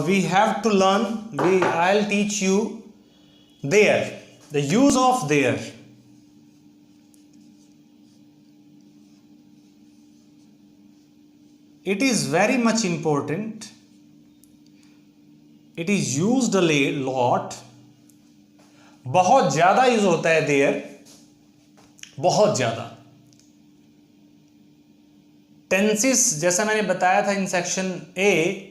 we have to learn, I'll teach you there, the use of there. It is very much important. It is used a lot. बहुत ज्यादा use होता है there, बहुत ज्यादा. Tenses जैसा मैंने बताया था in section A,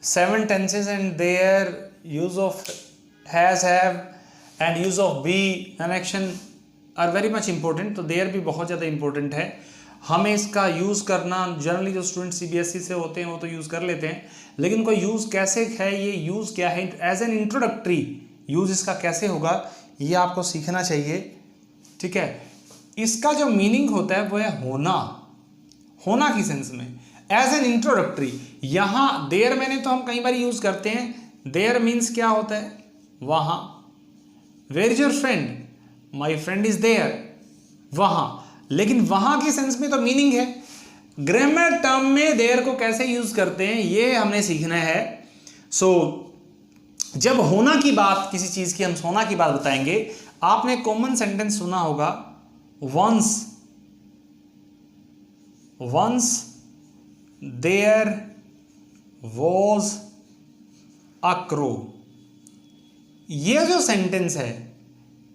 7 tenses and their use of has, have and use of be and action are very much important. तो देयर भी बहुत ज़्यादा इंपॉर्टेंट है. हमें इसका यूज़ करना, जनरली जो स्टूडेंट सीबीएसई से होते हैं वो तो यूज़ कर लेते हैं, लेकिन कोई यूज़ कैसे है, ये यूज़ क्या है, एज एन इंट्रोडक्टरी यूज़ इसका कैसे होगा, ये आपको सीखना चाहिए. ठीक है. इसका जो मीनिंग होता है वो है होना, होना की सेंस में, एज एन इंट्रोडक्टरी. यहाँ देयर मैंने तो हम कई बार यूज करते हैं. देयर मीन्स क्या होता है, वहाँ. Where is your friend, my friend is there, वहाँ. लेकिन वहाँ की सेंस में तो मीनिंग है. ग्रामर टर्म में देयर को कैसे यूज करते हैं ये हमने सीखना है. सो जब होना की बात, किसी चीज की हम होना की बात बताएंगे, आपने कॉमन सेंटेंस सुना होगा, once there was a crow. ये जो सेंटेंस है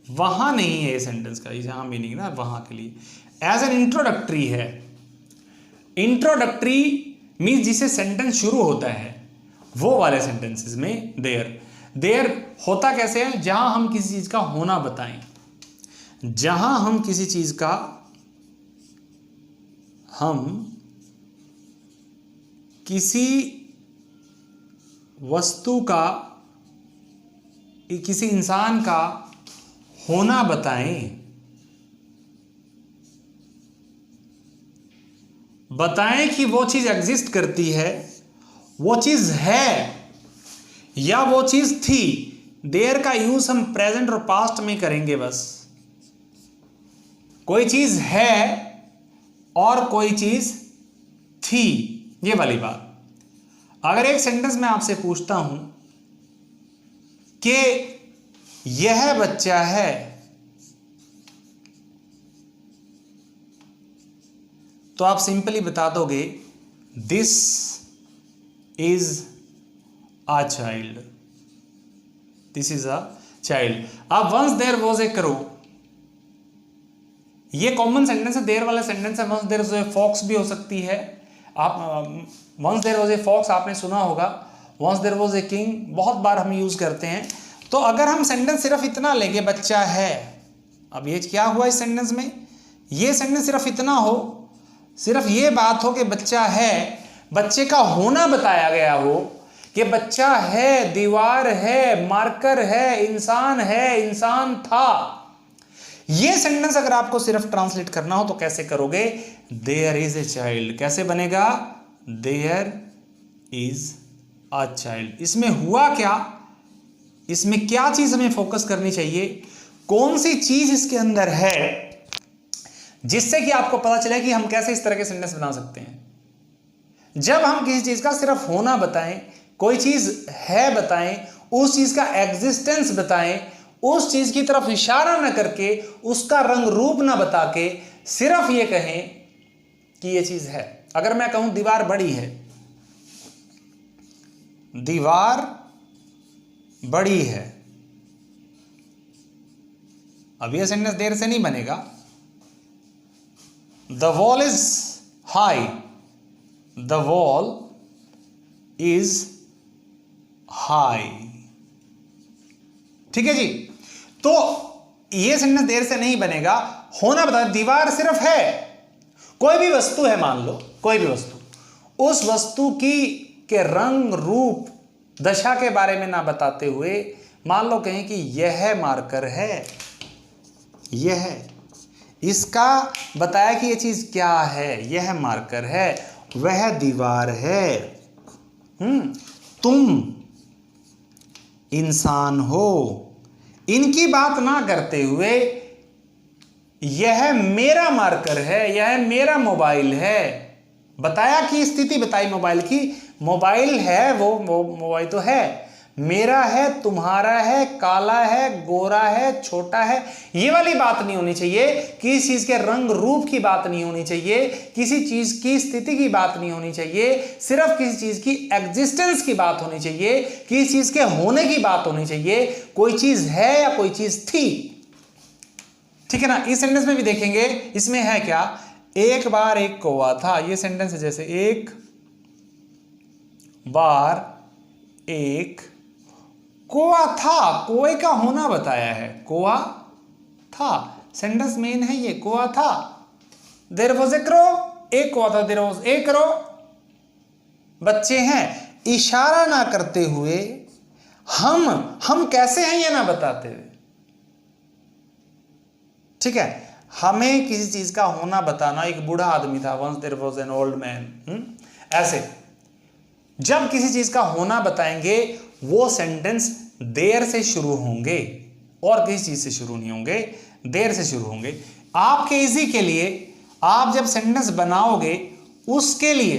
वहां नहीं है, ये सेंटेंस का यहां मीनिंग ना वहां के लिए एज एन इंट्रोडक्टरी है. इंट्रोडक्टरी मीन्स जिसे सेंटेंस शुरू होता है, वो वाले सेंटेंसेस में देयर होता कैसे है, जहां हम किसी चीज का होना बताएं, जहां हम किसी चीज का, हम किसी वस्तु का, किसी इंसान का होना बताएं, बताएं कि वो चीज एग्जिस्ट करती है, वो चीज है या वो चीज थी. देयर का यूज हम प्रेजेंट और पास्ट में करेंगे बस. कोई चीज है और कोई चीज थी, ये वाली बात. अगर एक सेंटेंस में आपसे पूछता हूं कि यह बच्चा है, तो आप सिंपली बता दोगे this is a child, this is a child. अब once there was a crow, ये कॉमन सेंटेंस है, देयर वाला सेंटेंस है. Once there was a fox भी हो सकती है. आप once there was a fox आपने सुना होगा. Once there was a king बहुत बार हम यूज करते हैं. तो अगर हम सेंटेंस सिर्फ इतना लेंगे, बच्चा है, अब ये क्या हुआ इस सेंटेंस में, ये सेंटेंस सिर्फ इतना हो, सिर्फ ये बात हो कि बच्चा है, बच्चे का होना बताया गया हो कि बच्चा है, दीवार है, मार्कर है, इंसान था. ये सेंटेंस अगर आपको सिर्फ ट्रांसलेट करना हो तो कैसे करोगे, देयर इज ए चाइल्ड. कैसे बनेगा, देयर इज अ चाइल्ड. इसमें हुआ क्या, इसमें क्या चीज हमें फोकस करनी चाहिए, कौन सी चीज इसके अंदर है, जिससे कि आपको पता चले कि हम कैसे इस तरह के सेंटेंस बना सकते हैं. जब हम किसी चीज का सिर्फ होना बताएं, कोई चीज है बताएं, उस चीज का एग्जिस्टेंस बताएं, उस चीज की तरफ इशारा न करके, उसका रंग रूप ना बता के, सिर्फ ये कहें कि ये चीज है. अगर मैं कहूं दीवार बड़ी है, दीवार बड़ी है, अब यह सेंटेंस देर से नहीं बनेगा. The wall is high, the wall is high. ठीक है जी. तो यह सेंटेंस देर से नहीं बनेगा. होना बता, दीवार सिर्फ है, कोई भी वस्तु है, मान लो कोई भी वस्तु, उस वस्तु की के रंग रूप दशा के बारे में ना बताते हुए, मान लो कहें कि यह मार्कर है, यह, इसका बताया कि यह चीज क्या है, यह मार्कर है, वह दीवार है, तुम इंसान हो. इनकी बात ना करते हुए यह मेरा मार्कर है, यह मेरा मोबाइल है, बताया कि स्थिति बताई मोबाइल की, मोबाइल है, वो मोबाइल तो है, मेरा है, तुम्हारा है, काला है, गोरा है, छोटा है, ये वाली बात नहीं होनी चाहिए। किसी चीज के रंग रूप की बात नहीं होनी चाहिए, किसी चीज की स्थिति की बात नहीं होनी चाहिए, सिर्फ किसी चीज की एग्जिस्टेंस की बात होनी चाहिए, किसी चीज के होने की बात होनी चाहिए। कोई चीज है या कोई चीज थी, ठीक है ना। इस सेंटेंस में भी देखेंगे, इसमें है क्या, एक बार एक कौवा था, ये सेंटेंस है जैसे एक बार एक कौवा था, कौवे का होना बताया है, कौवा था, सेंटेंस मेन है ये, कौवा था। देयर वाज ए क्रो, एक कौवा था, देयर वाज ए क्रो, बच्चे हैं। इशारा ना करते हुए हम कैसे हैं ये ना बताते हुए, ठीक है, हमें किसी चीज का होना बताना। एक बूढ़ा आदमी था, once there was an old man, ऐसे जब किसी चीज का होना बताएंगे वो सेंटेंस देर से शुरू होंगे और किसी चीज से शुरू नहीं होंगे, देर से शुरू होंगे। आपके इजी के लिए आप जब सेंटेंस बनाओगे उसके लिए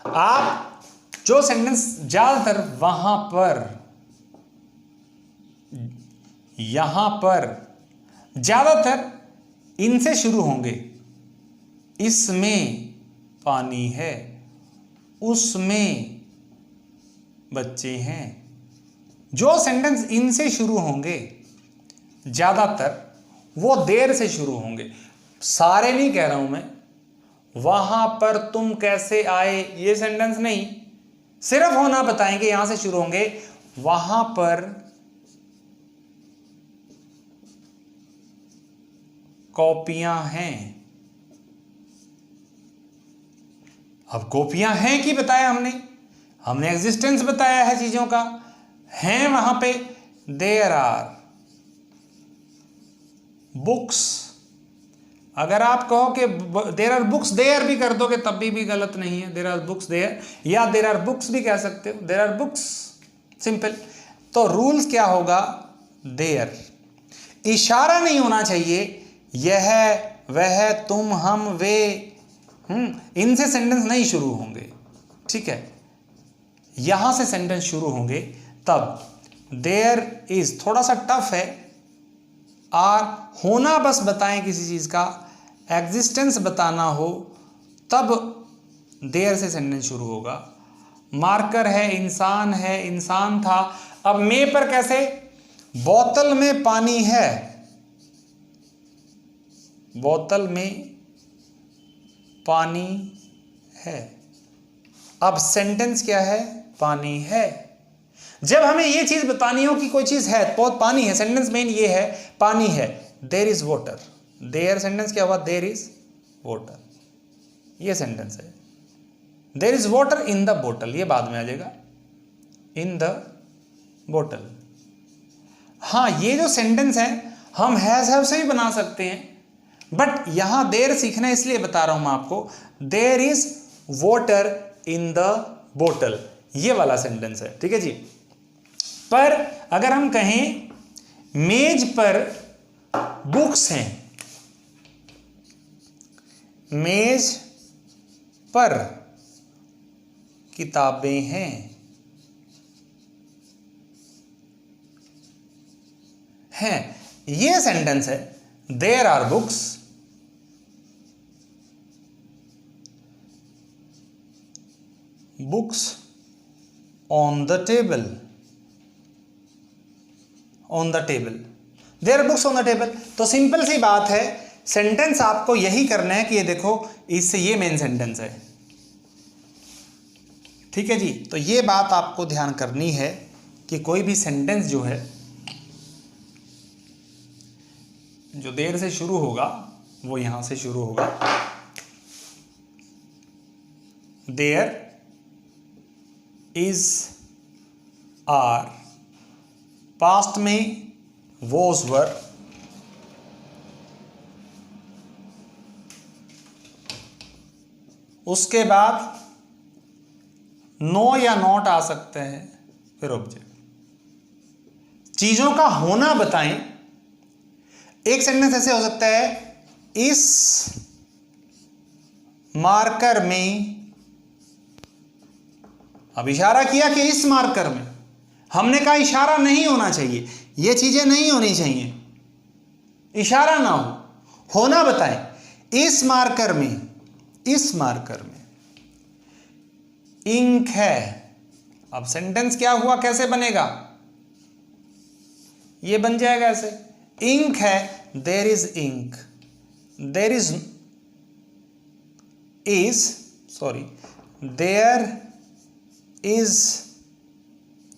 आप जो सेंटेंस ज्यादातर वहां पर, यहां पर, ज्यादातर इनसे शुरू होंगे। इसमें पानी है, उसमें बच्चे हैं। जो सेंटेंस इनसे शुरू होंगे ज्यादातर वो देर से शुरू होंगे। सारे नहीं कह रहा हूं मैं, वहां पर तुम कैसे आए ये सेंटेंस नहीं, सिर्फ होना बताएंगे, यहां से शुरू होंगे। वहां पर कॉपियां हैं। अब कॉपियां हैं कि बताया हमने एग्जिस्टेंस बताया है चीजों का, हैं वहां पे। देयर आर बुक्स, अगर आप कहो कि देयर आर बुक्स देयर भी कर दोगे तब भी गलत नहीं है, देयर आर बुक्स देयर, या देयर आर बुक्स भी कह सकते हो, देयर आर बुक्स, सिंपल। तो रूल्स क्या होगा, देयर, इशारा नहीं होना चाहिए, यह, वह, तुम, हम, वे, इनसे सेंटेंस नहीं शुरू होंगे, ठीक है, यहां से सेंटेंस शुरू होंगे तब। देयर इज थोड़ा सा टफ है, आर होना बस बताएं किसी चीज का, एग्जिस्टेंस बताना हो तब देयर से सेंटेंस शुरू होगा। मार्कर है, इंसान था। अब में पर कैसे, बोतल में पानी है, बोतल में पानी है। अब सेंटेंस क्या है, पानी है। जब हमें ये चीज बतानी हो कि कोई चीज है, बहुत पानी है, सेंटेंस मेन ये है, पानी है। There is water, there sentence क्या हुआ, देयर इज वाटर, ये सेंटेंस है। There is water in the बोतल, ये बाद में आ जाएगा, इन द बोतल। हाँ, ये जो सेंटेंस है हम हैज हैव से भी बना सकते हैं, बट यहां देयर सीखना इसलिए बता रहा हूं मैं आपको। There is water in the बोतल, ये वाला सेंटेंस है, ठीक है जी। पर अगर हम कहें मेज पर बुक्स हैं, मेज पर किताबें हैं, ये सेंटेंस है। There are books, books on the table, on the table, there are books on the table. तो सिंपल सी बात है, सेंटेंस आपको यही करना है कि ये देखो, इससे ये मेन सेंटेंस है, ठीक है जी। तो ये बात आपको ध्यान करनी है कि कोई भी सेंटेंस जो है, जो देर से शुरू होगा वो यहां से शुरू होगा। देयर इज आर, पास्ट में वोज वर, उसके बाद नो या नॉट आ सकते हैं, फिर ऑब्जेक्ट। चीजों का होना बताएं। एक सेंटेंस ऐसे हो सकता है, इस मार्कर में अब इशारा किया कि इस मार्कर में, हमने कहा इशारा नहीं होना चाहिए, ये चीजें नहीं होनी चाहिए, इशारा ना होना बताएं। इस मार्कर में इंक है। अब सेंटेंस क्या हुआ, कैसे बनेगा, ये बन जाएगा ऐसे, इंक है, there is ink, there is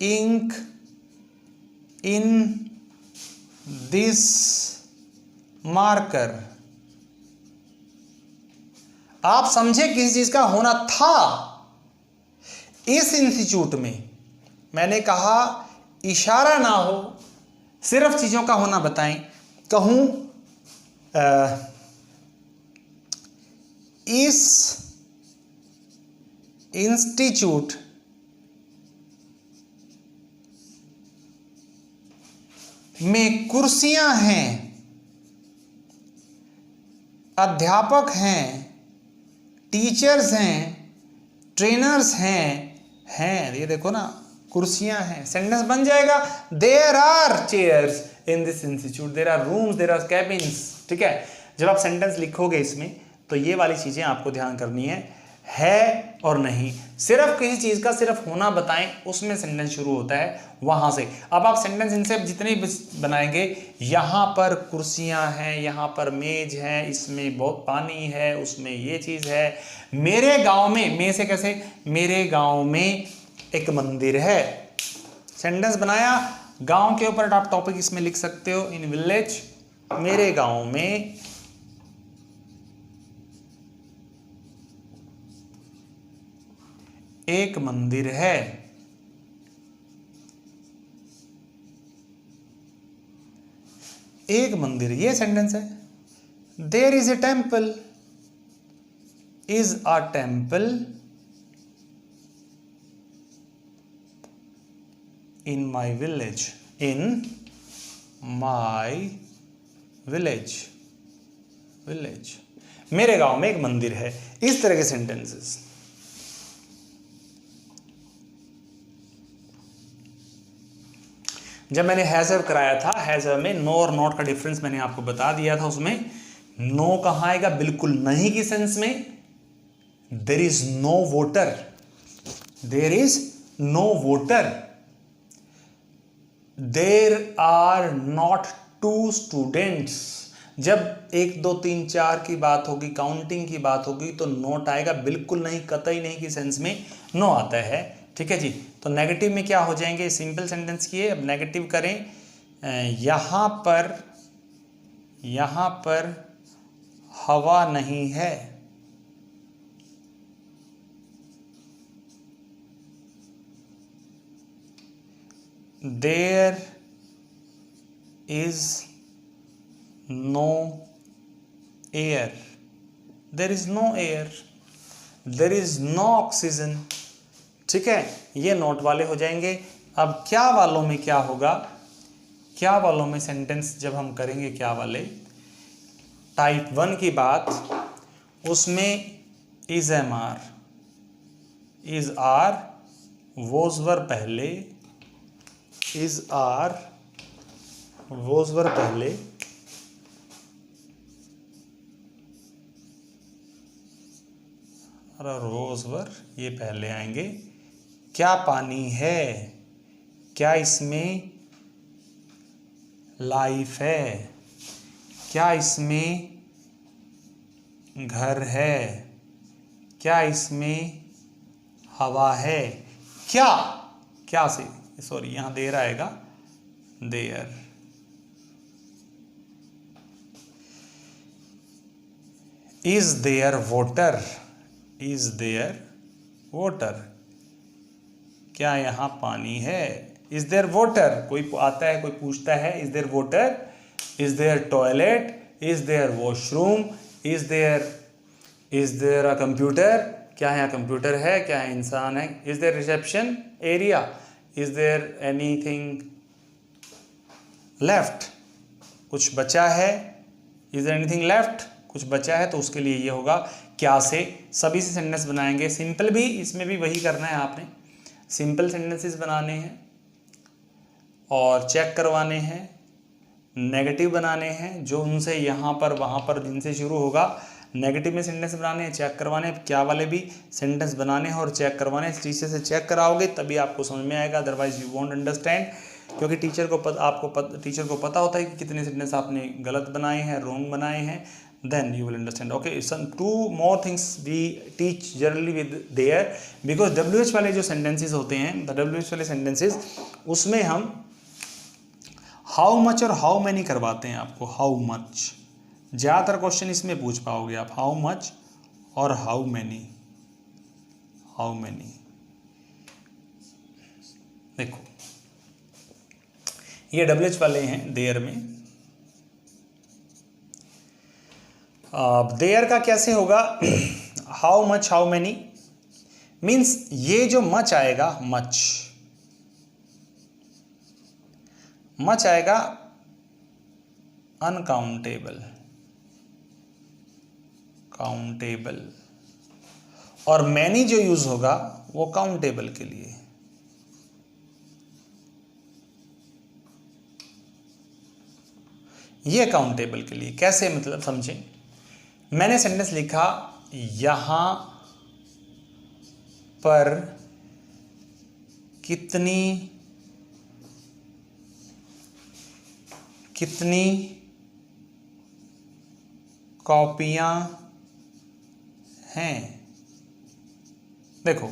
ink in this marker. आप समझे किसी चीज का होना था। इस इंस्टीट्यूट में मैंने कहा इशारा ना हो, सिर्फ चीजों का होना बताएं। कहूं इस इंस्टीट्यूट में कुर्सियां हैं, अध्यापक हैं, टीचर्स हैं, ट्रेनर्स हैं, ये देखो ना, कुर्सियां हैं। सेंटेंस बन जाएगा, there are chairs in this institute, there are rooms, there are cabins. ठीक है, जब आप सेंटेंस लिखोगे इसमें तो ये वाली चीजें आपको ध्यान करनी है और नहीं। सिर्फ किसी चीज का सिर्फ होना बताएं, उसमें सेंटेंस शुरू होता है, वहां से। अब आप सेंटेंस इनसे जितने भी बनाएंगे, यहां पर कुर्सियां हैं, यहां पर मेज है, इसमें बहुत पानी है, उसमें ये चीज है, मेरे गांव में से कैसे, मेरे गांव में एक मंदिर है। सेंटेंस बनाया, गांव के ऊपर आप टॉपिक इसमें लिख सकते हो, इन विलेज, मेरे गांव में एक मंदिर है। एक मंदिर, ये सेंटेंस है। There is a temple, is a temple in my village, in my village, मेरे गांव में एक मंदिर है। इस तरह के सेंटेंसेस। जब मैंने हैजर कराया था, हैजर में नो और नॉट का डिफरेंस मैंने आपको बता दिया था। उसमें नो कहां आएगा, बिल्कुल नहीं की सेंस में। There is no voter, there is no voter. There are not two students. जब 1 2 3 4 की बात होगी, काउंटिंग की बात होगी, तो नोट आएगा, बिल्कुल नहीं, कतई नहीं की सेंस में नो आता है। ठीक है जी। तो नेगेटिव में क्या हो जाएंगे, सिंपल सेंटेंस किए। अब नेगेटिव करें, यहां पर हवा नहीं है। There is no air, there is no air, there is no oxygen. ठीक है, ये नोट वाले हो जाएंगे। अब क्या वालों में क्या होगा, क्या वालों में सेंटेंस जब हम करेंगे, क्या वाले, टाइप 1 की बात, उसमें is am are, is are, was were पहले, इज आर, वोज वर पहले, और वोज वर ये पहले आएंगे। क्या पानी है, क्या इसमें लाइफ है, क्या इसमें घर है, क्या इसमें हवा है। क्या से, सॉरी यहां देर आएगा, there. Is there water, is there water, क्या यहाँ पानी है। इज देयर वोटर, कोई आता है, कोई पूछता है, is there water, is there toilet, is there washroom, is there a computer, क्या यहाँ कंप्यूटर है, क्या है इंसान है। Is there reception area, is there anything left, कुछ बचा है, इज देयर एनीथिंग लेफ्ट, कुछ बचा है। तो उसके लिए ये होगा क्या से। सभी से सेंटेंस बनाएंगे, सिंपल भी, इसमें भी वही करना है आपने। सिंपल सेंटेंसेस बनाने हैं और चेक करवाने हैं, नेगेटिव बनाने हैं, जो उनसे यहाँ पर वहाँ पर जिनसे शुरू होगा नेगेटिव में सेंटेंस बनाने हैं, चेक करवाने हैं, क्या वाले भी सेंटेंस बनाने हैं और चेक करवाने हैं। टीचर से चेक कराओगे तभी आपको समझ में आएगा, अदरवाइज यू वोंट अंडरस्टैंड। क्योंकि टीचर को पता होता है कि कितने सेंटेंस आपने गलत बनाए हैं, रॉन्ग बनाए हैं, then you will understand. Okay, some two more things we teach generally with there, because WH वाले जो sentences होते हैं, the WH वाले sentences, उसमें हम how much और how many करवाते हैं आपको। how much ज़्यादातर क्वेश्चन इसमें पूछ पाओगे आप, how much और how many। देखो ये WH वाले हैं देयर में। देयर का कैसे होगा, how much how many, means ये जो मच आएगा, मच आएगा अनकाउंटेबल, काउंटेबल, और मैनी जो यूज होगा वो काउंटेबल के लिए। ये काउंटेबल के लिए कैसे, मतलब समझें। मैंने सेंटेंस लिखा यहां पर कितनी कॉपियां हैं। देखो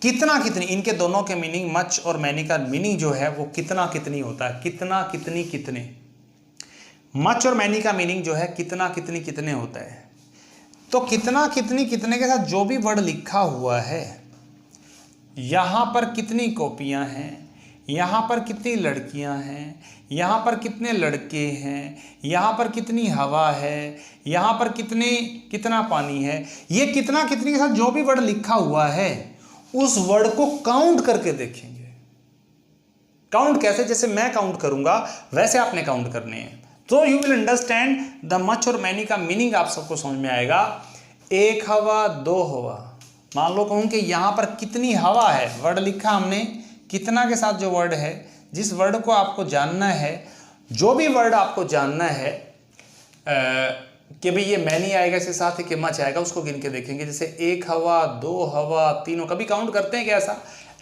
कितनी, इनके दोनों के मीनिंग, मच और मैनी का मीनिंग जो है वो कितनी होता है, कितने। मच और मैनी का मीनिंग जो है कितने होता है। तो कितने के साथ जो भी वर्ड लिखा हुआ है, यहां पर कितनी कॉपियां हैं, यहां पर कितनी लड़कियां हैं, यहां पर कितने लड़के हैं, यहां पर कितनी हवा है, यहां पर कितना पानी है, ये कितने के साथ जो भी वर्ड लिखा हुआ है उस वर्ड को काउंट करके देखेंगे। काउंट कैसे, जैसे मैं काउंट करूंगा वैसे आपने काउंट करने हैं। तो you will understand the much और मैनी का मीनिंग आप सबको समझ में आएगा। एक हवा, दो हवा, मान लो कहूं कि यहां पर कितनी हवा है, वर्ड लिखा हमने, कितना के साथ जो वर्ड है, जिस वर्ड को आपको जानना है, जो भी वर्ड आपको जानना है कि भाई ये मैनी आएगा इसके साथ ही कि मच आएगा, उसको गिन के देखेंगे। जैसे एक हवा, दो हवा, तीन, कभी काउंट करते हैं क्या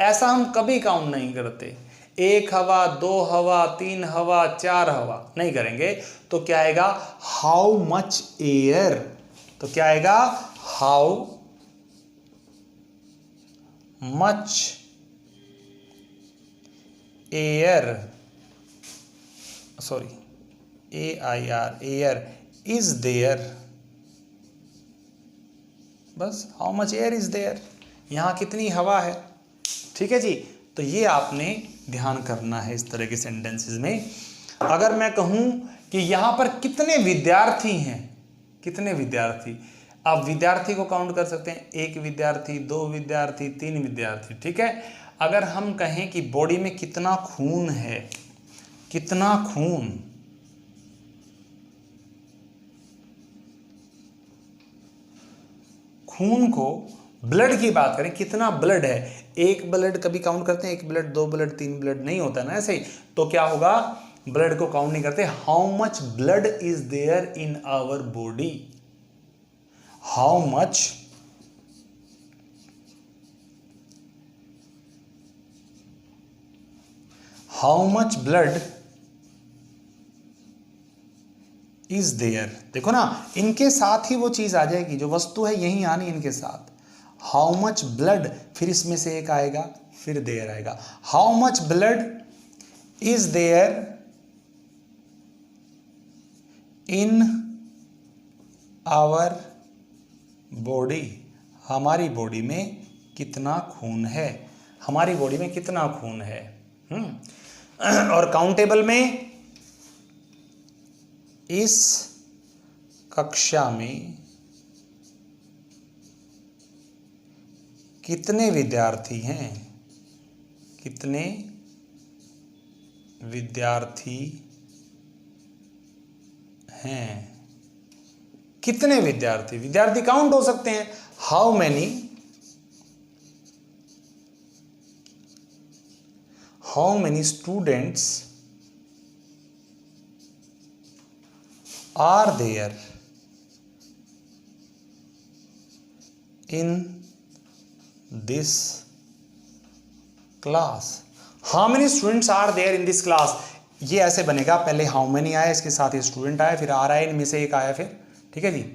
ऐसा हम कभी काउंट नहीं करते। एक हवा, दो हवा, तीन हवा, चार हवा नहीं करेंगे। तो क्या आएगा, हाउ मच एयर। तो क्या आएगा, how much air, sorry AIR, air is there. बस how much air is there, यहां कितनी हवा है। ठीक है जी। तो ये आपने ध्यान करना है इस तरह के सेंटेंसेस में। अगर मैं कहूं कि यहां पर कितने विद्यार्थी हैं, कितने विद्यार्थी, आप विद्यार्थी को काउंट कर सकते हैं, एक विद्यार्थी, दो विद्यार्थी, तीन विद्यार्थी। ठीक है। अगर हम कहें कि बॉडी में कितना खून है, कितना खून, खून को, ब्लड की बात करें, कितना ब्लड है, एक ब्लड कभी काउंट करते हैं, एक ब्लड, दो ब्लड, तीन ब्लड, नहीं होता ना ऐसे ही। तो क्या होगा, ब्लड को काउंट नहीं करते। How much blood is there in our body, how much blood is there. देखो ना, इनके साथ ही वो चीज आ जाएगी, जो वस्तु है यही आनी इनके साथ। हाउ मच ब्लड, फिर इसमें से एक आएगा, फिर देयर आएगा। How much blood is there in our body, हमारी बॉडी में कितना खून है, हमारी बॉडी में कितना खून है। और काउंटेबल में, इस कक्षा में कितने विद्यार्थी हैं, कितने विद्यार्थी हैं, कितने विद्यार्थी, विद्यार्थी काउंट हो सकते हैं। How many how many students are there in this class. How many students are there in this class, ये ऐसे बनेगा, पहले हाउ मेनी आया, इसके साथ ही स्टूडेंट आया, फिर आर आया, इनमें से एक आया फिर, ठीक है जी,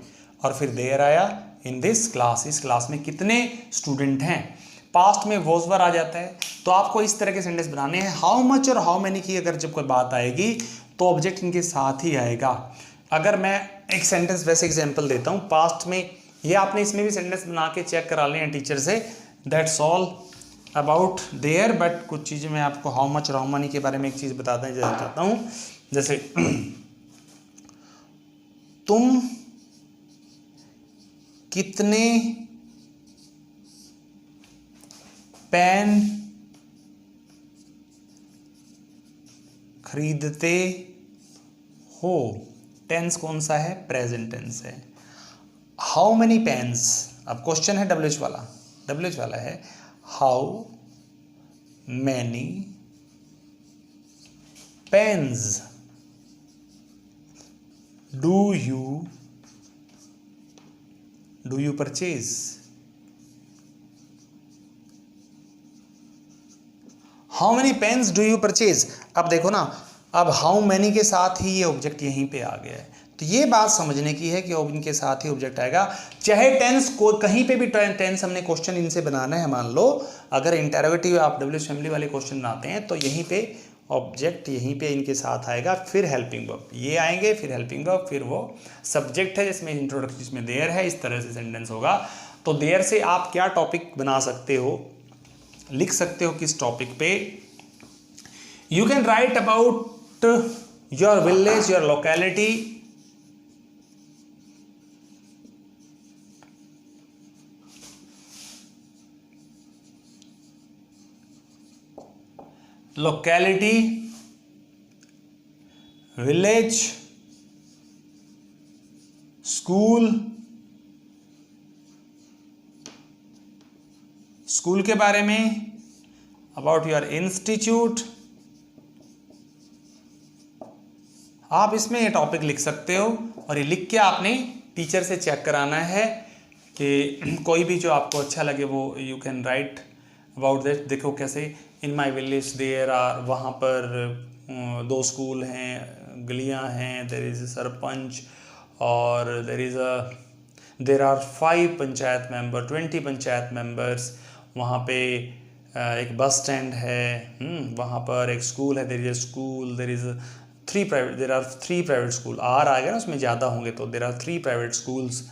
और फिर देयर आया इन दिस क्लास, इस क्लास में कितने स्टूडेंट हैं। पास्ट में वॉज वर आ जाता है, तो आपको इस तरह के सेंटेंस बनाने हैं। हाउ मच और हाउ मेनी की अगर जब कोई बात आएगी तो ऑब्जेक्ट इनके साथ ही आएगा। अगर मैं एक सेंटेंस वैसे एग्जांपल देता हूँ पास्ट में, ये आपने इसमें भी सेंटेंस बना के चेक करा लें टीचर से, that's all about their. But कुछ चीज़ें मैं आपको हाउ मच और हाउ मनी के बारे में एक चीज़ बताना चाहता हूँ, जैसे तुम कितने पेन खरीदते हो, टेंस कौन सा है, प्रेजेंट टेंस है। हाउ मेनी पेन्स, अब क्वेश्चन है डब्ल्यूएच वाला है, how many pens do you purchase. How many pens do you purchase, अब देखो ना, अब हाउ मैनी के साथ ही ये ऑब्जेक्ट यहीं पे आ गया है, तो ये बात समझने की है कि अब इनके साथ ही ऑब्जेक्ट आएगा, चाहे टेंस को कहीं पे भी टेंस हमने क्वेश्चन इनसे बनाना है। मान लो अगर इंटरोगेटिव आप डब्ल्यूएच फैमिली वाले क्वेश्चन बनाते हैं तो यहीं पे ऑब्जेक्ट यहीं पे इनके साथ आएगा, फिर हेल्पिंग वर्ब ये आएंगे, फिर हेल्पिंग वर्ब, फिर वो सब्जेक्ट है जिसमें इंट्रोडक्शन जिसमें देयर है, इस तरह से सेंटेंस होगा। तो देयर से आप क्या टॉपिक बना सकते हो, लिख सकते हो किस टॉपिक पे, you can write about your village, your locality, village, school के बारे में, अबाउट योर इंस्टीट्यूट, आप इसमें ये टॉपिक लिख सकते हो और ये लिख के आपने टीचर से चेक कराना है कि कोई भी जो आपको अच्छा लगे वो you can write about that. देखो कैसे, इन माई विलेज देयर आर, वहाँ पर 2 स्कूल हैं, गलियाँ हैं, देयर इज़ सरपंच, और there are 5 panchayat member, 20 panchayat members, वहाँ पे एक बस स्टैंड है, वहाँ पर एक स्कूल है, there is a school, there are 3 private school, are आ गया ना उसमें ज़्यादा होंगे, तो there are 3 private schools,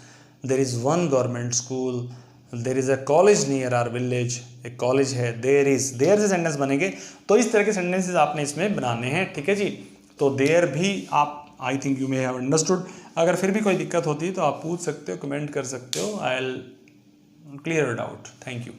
there is 1 government school, there is a college near our village, एक कॉलेज है, देयर से सेंटेंस बनेंगे। तो इस तरह के सेंटेंसेस आपने इसमें बनाने हैं, ठीक है जी। तो देयर भी आप, I think you may have understood. अगर फिर भी कोई दिक्कत होती है तो आप पूछ सकते हो, कमेंट कर सकते हो, I will clear it out. Thank you.